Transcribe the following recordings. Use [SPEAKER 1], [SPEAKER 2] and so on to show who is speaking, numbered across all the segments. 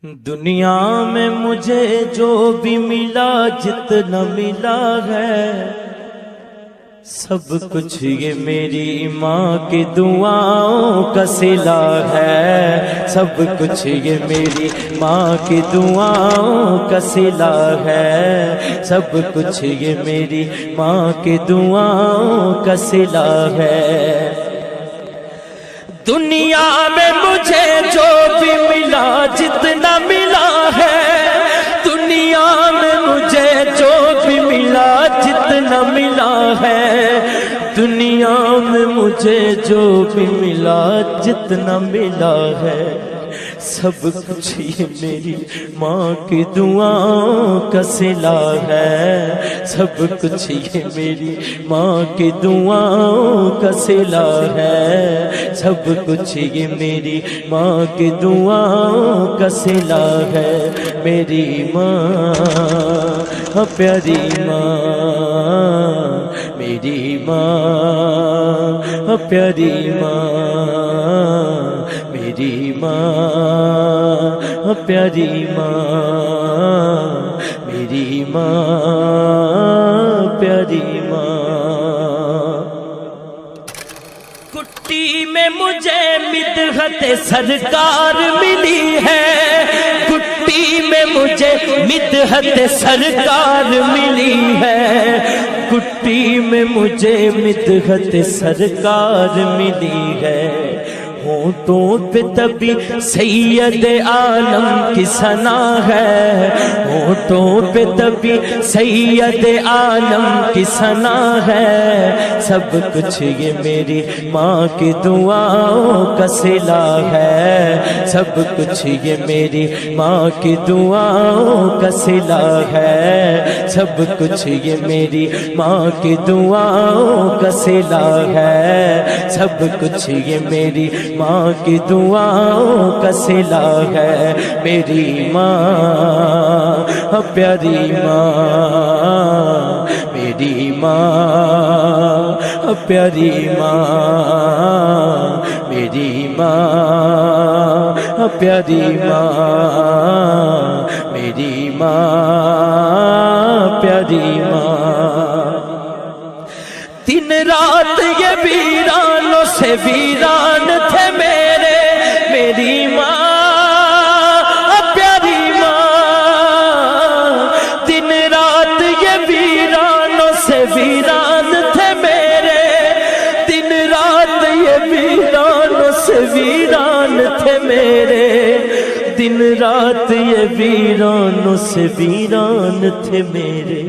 [SPEAKER 1] دنیا میں مجھے جو بھی ملا جتنا ملا ہے سب کچھ یہ میری ماں کی دعاؤں کا صلہ ہے، سب کچھ یہ میری ماں کی دعاؤں کا صلہ ہے، سب کچھ یہ میری ماں کی دعاؤں کا صلہ ہے۔ دنیا میں مجھے جو بھی ملا جتنا ملا ہے، دنیا میں مجھے جو بھی ملا جتنا ملا ہے، دنیا میں مجھے جو بھی ملا جتنا ملا ہے، سب کچھ یہ میری ماں کی دعاؤں کا صلہ ہے، سب کچھ یہ میری ماں کی دعاؤں کا صلہ ہے، سب کچھ یہ میری ماں کی دعاؤں کا صلہ ہے۔ میری ماں پیاری ماں، میری ماں پیاری ماں، میری ماں پیاری ماں، میری ماں پیاری ماں۔ کٹی میں مجھے مدحت سرکار ملی ہے، کٹی میں مجھے مدحت سرکار ملی ہے، کٹی میں مجھے مدحت سرکار ملی ہے۔ ہونٹوں پہ تبھی سید عالم کی ثنا ہے، ہونٹوں پہ تبھی سید عالم کی ثنا ہے، سب کچھ یہ میری ماں کی دعاؤں کا صلہ ہے، سب کچھ یہ میری ماں کی دعاؤں کا صلہ ہے، سب کچھ یہ میری ماں کی دعاؤں کا صلہ ہے، سب کچھ یہ میری ماں کی دعاؤں کا صلہ ہے۔ میری ماں پیاری ماں، میری ماں پیاری ماں، میری ماں پیاری ماں، میری ماں پیاری ماں۔ دن رات یہ ویرانوں سے ویران تھے میرے، میری ماں پیاری ماں، دن رات یہ ویرانوں سے ویران تھے میرے، دن رات یہ ویرانوں سے ویران تھے میرے، دن رات یہ ویرانوں سے ویران تھے میرے۔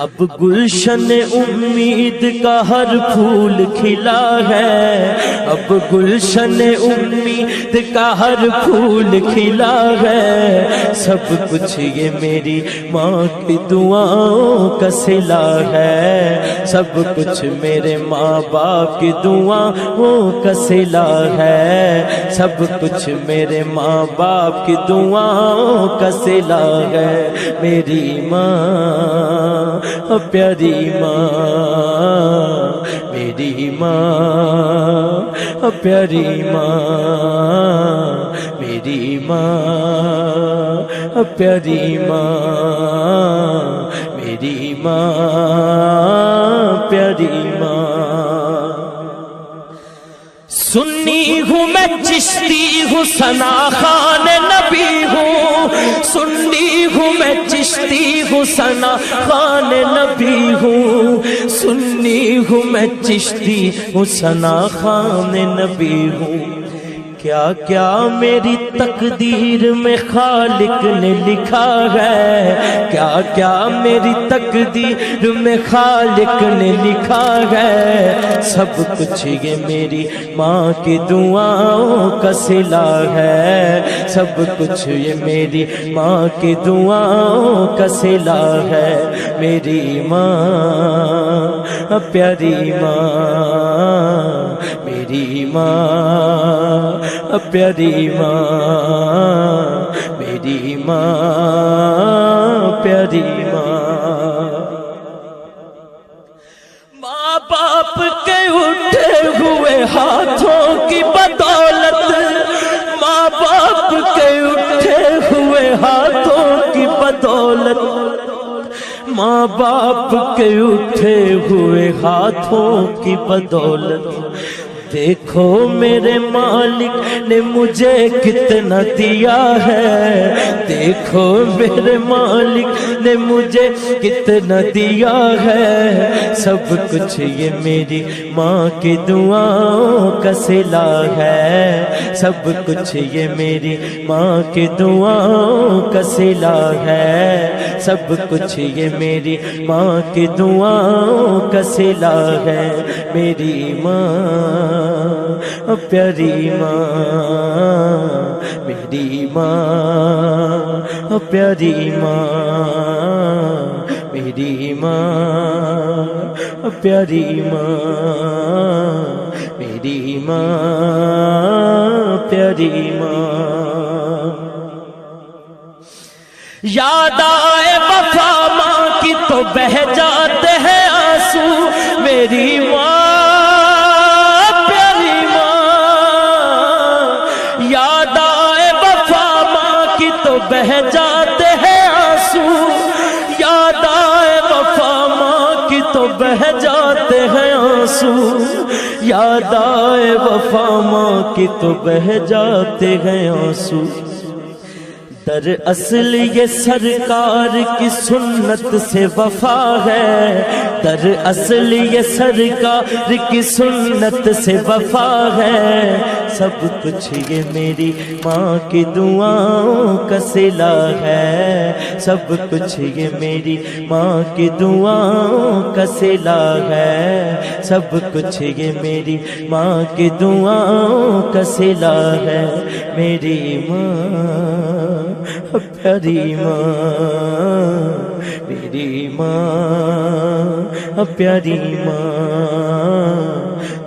[SPEAKER 1] اب گلشن امید کا ہر پھول کھلا ہے، اب گلشن امید کا ہر پھول کھلا ہے، سب کچھ یہ میری ماں کی دعاؤں کا صلہ ہے، سب کچھ میرے ماں باپ کی دعاؤں کا صلہ ہے، سب کچھ میرے ماں باپ کی دعاؤں کا صلہ ہے۔ میری ماں پیاری ماں، میری ماں پیاری ماں، میری ماں پیاری ماں، میری ماں پیاری ماں۔ سنی ہوں میں چشتی ہوں ثنا خوان نبی ہوں، سنی ہوں میں چشتی ہوں ثنا خوان نبی ہوں، سنی ہوں میں چشتی ہوں ثنا خوان نبی ہوں۔ کیا کیا میری تقدیر میں خالق نے لکھا ہے، کیا کیا میری تقدیر میں خالق نے لکھا ہے، سب کچھ یہ میری ماں کی دعاؤں کا صلہ ہے، سب کچھ یہ میری ماں کی دعاؤں کا صلہ ہے۔ میری ماں پیاری ماں، میری ماں پیاری ماں، میری ماں پیاری ماں۔ ماں باپ کے اٹھے ہوئے ہاتھوں کی بدولت، ماں باپ کے ماں باپ کے اٹھے ہوئے ہاتھوں کی بدولت دیکھو میرے مالک نے مجھے کتنا دیا ہے، دیکھو میرے مالک نے مجھے کتنا دیا ہے، سب کچھ یہ میری ماں کی دعاؤں کا صلہ ہے، سب کچھ یہ میری ماں کی دعاؤں کا صلہ ہے، سب کچھ یہ میری ماں کی دعاؤں کا صلہ ہے، میری ماں پیاری ماں، میری ماں پیاری ماں، میری ماں پیاری ماں، میری ماں پیاری ماں۔ یاد آئے وفا ماں کی تو بہہ جاتے ہیں آنسو، میری ماں بہہ جاتے ہیں آنسو، یاد آئے وفا ماں کی تو بہہ جاتے ہیں آنسو، یاد آئے وفا ماں کی تو بہہ جاتے ہیں آنسو۔ دراصل یہ سرکار کی سنت سے وفا ہے، دراصل یہ سرکار کی سنت سے وفا ہے، سب کچھ یہ میری ماں کی دعاؤں کا صلہ ہے، سب کچھ یہ میری ماں کی دعاؤں کا صلہ ہے، سب کچھ یہ میری ماں کی دعاؤں کا صلہ ہے، میری ماں پیاری ماں، میری ماں پیاری ماں،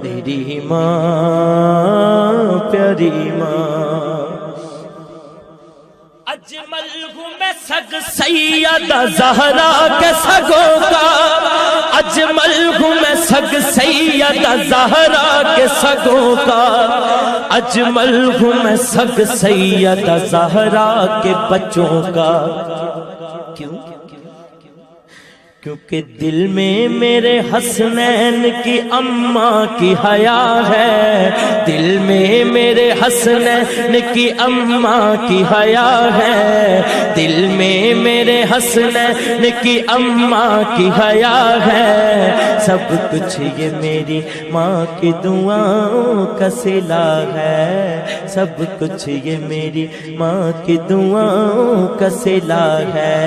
[SPEAKER 1] میری ماں پیاری ماں۔ اجمل ہوں میں سگ سیدہ زہرا کے سگوں کا، اجمل ہوں میں سگ سیدہ زہرا کے سگوں کا، اجمل ہوں میں سگ سیدہ زہرا کے بچوں کا۔ کیوں؟ کیونکہ دل میں میرے حسنین کی اماں کی حیا ہے، دل میں میرے حسنین کی اماں کی حیا ہے، دل میں میرے حسنین کی اماں کی حیا ہے، سب کچھ یہ میری ماں کی دعاؤں کا صلہ ہے، سب کچھ یہ میری ماں کی دعاؤں کا صلہ ہے،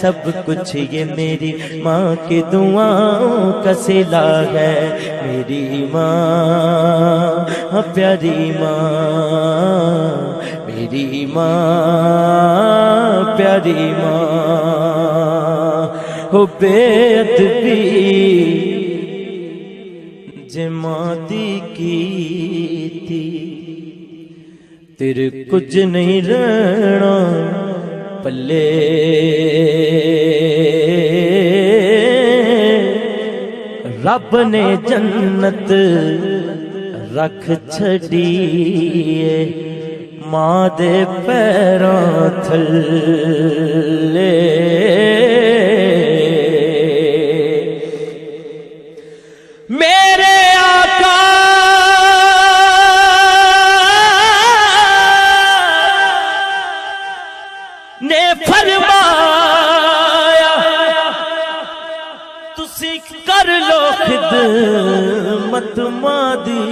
[SPEAKER 1] سب کچھ یہ میری ماں کی دعاؤں کا صلہ ہے، میری ماں پیاری ماں، میری ماں پیاری ماں۔ ہو بے ادبی جے ماں دی کیتی، تیرے کچھ نہیں رہنا پلے، رب نے جنت رکھ چھڑیے ماں دے پیراں تھلے، میرے آقا نے فرمایا تسی کر لو خدمت ماں دی،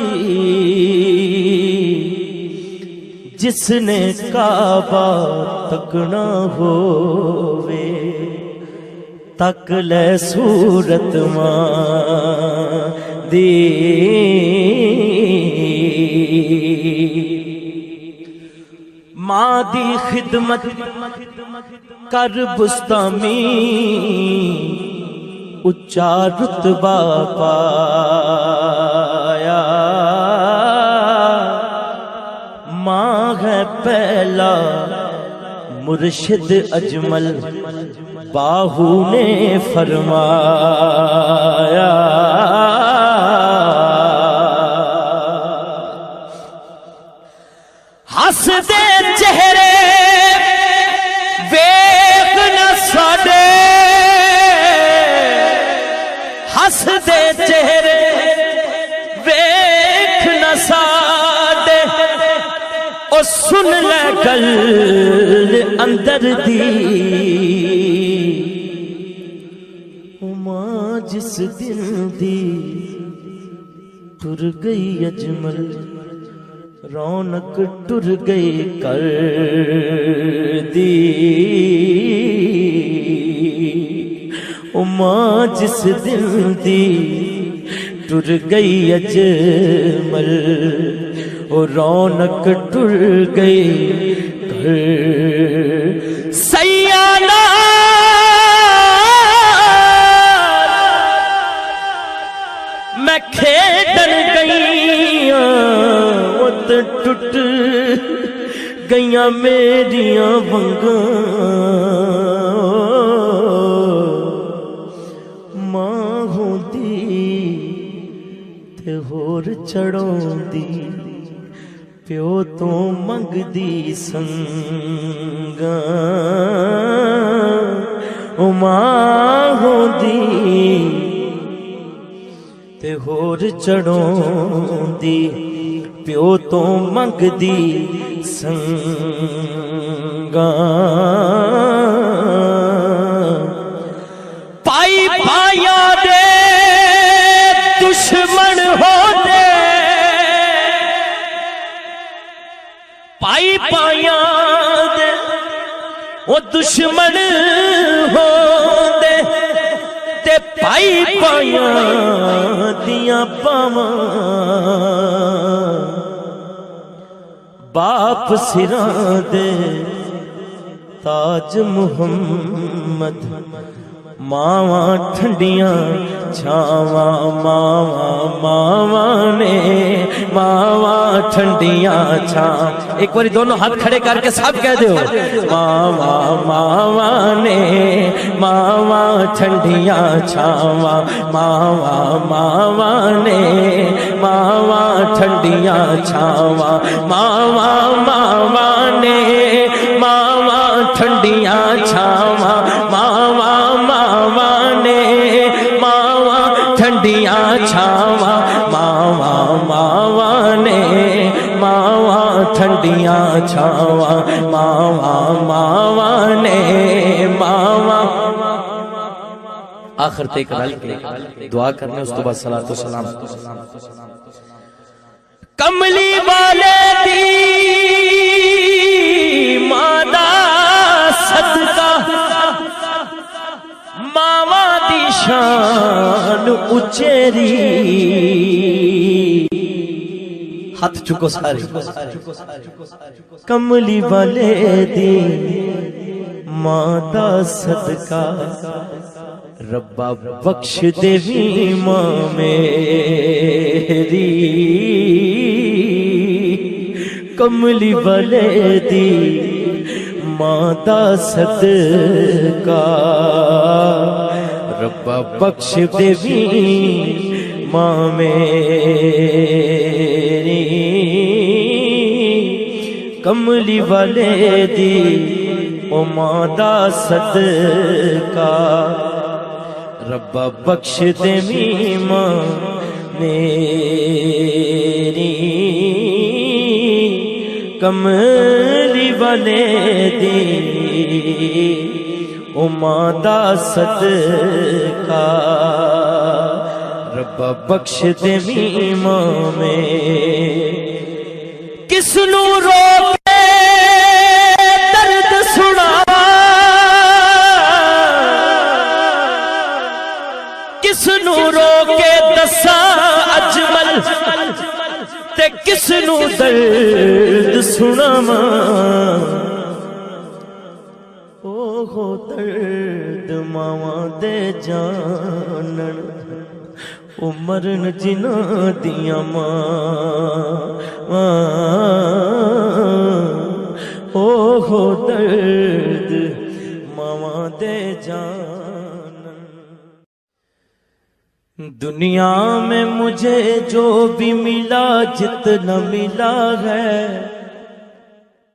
[SPEAKER 1] جس نے کعبہ تکنا ہووے تک لے صورت ماں دی، ماں دی خدمت کر بستامی اچا رتبہ پایا، ماں ہے پہلا مرشد اجمل باہو نے فرمایا، ہس دے چہرے ویکھ نہ ساڈے ہس دے چہرے ویکھ نہ ساڈے او سن لے گل اندر دی ماں جس دل دی ٹر گئی اجمل رونق ٹر گئی کر دی ماں جس دل دی ٹر گئی اجمل رونق ٹر گئی کر سیانہ میں کھیڈن گئیاں ٹٹ گئیاں میریاں ونگاں ماں ہوندی تے ہور چڑھوندی پیو تو منگدی سنگاں ماں ہوندی تے ہور چڑھوندی پیو تو منگدی سنگاں پائی پایا دے دشمن ہو دے پائی پایا دے وہ دشمن ہو دے تے پائی پایا دیاں پاواں باپ سراں دے تاج محمد ماواں ٹھنڈیاں چھاواں ماواں نے ماواں ٹھنڈیاں چھاواں ایک باری دونوں ہاتھ کھڑے کر کے سب کہہ دیو ماواں نے ماواں ٹھنڈیاں چھاواں ماواں نے ماواں ٹھنڈیاں چھاواں ماواں نے ماواں ٹھنڈیاں چھاواں ماواں نے ماواں ٹھنڈیاں چھاواں ماواں نے ماواں ٹھنڈیاں چھاواں ماواں نے ماواں آخر تک رل کے دعا کرنے اس تو بعد صلاۃ و سلام کملی والے دی مادا صدقہ ماواں دی شان اچیری ہاتھ چکو سارے کملی والے دی مادا صدقہ ربا بخش دیوی ماں میری کملی والے دی ماں دا صدقہ ربا بخش دیوی ماں میری کملی والے دی او ماں دا صدقہ ربا بخش دیوی ماں میری کملی والے دی او ماں دا صدقہ ربا بخش دیوی ماں میں کس نو رو کے درد سنا کس نو رو کے دساں اجمل تے کس نو درد سناواں اوہ درد ماواں دے جانن او مرن جنہاں دیاں ماں اوہ درد ماواں دے جانن دنیا میں مجھے جو بھی ملا جتنا ملا ہے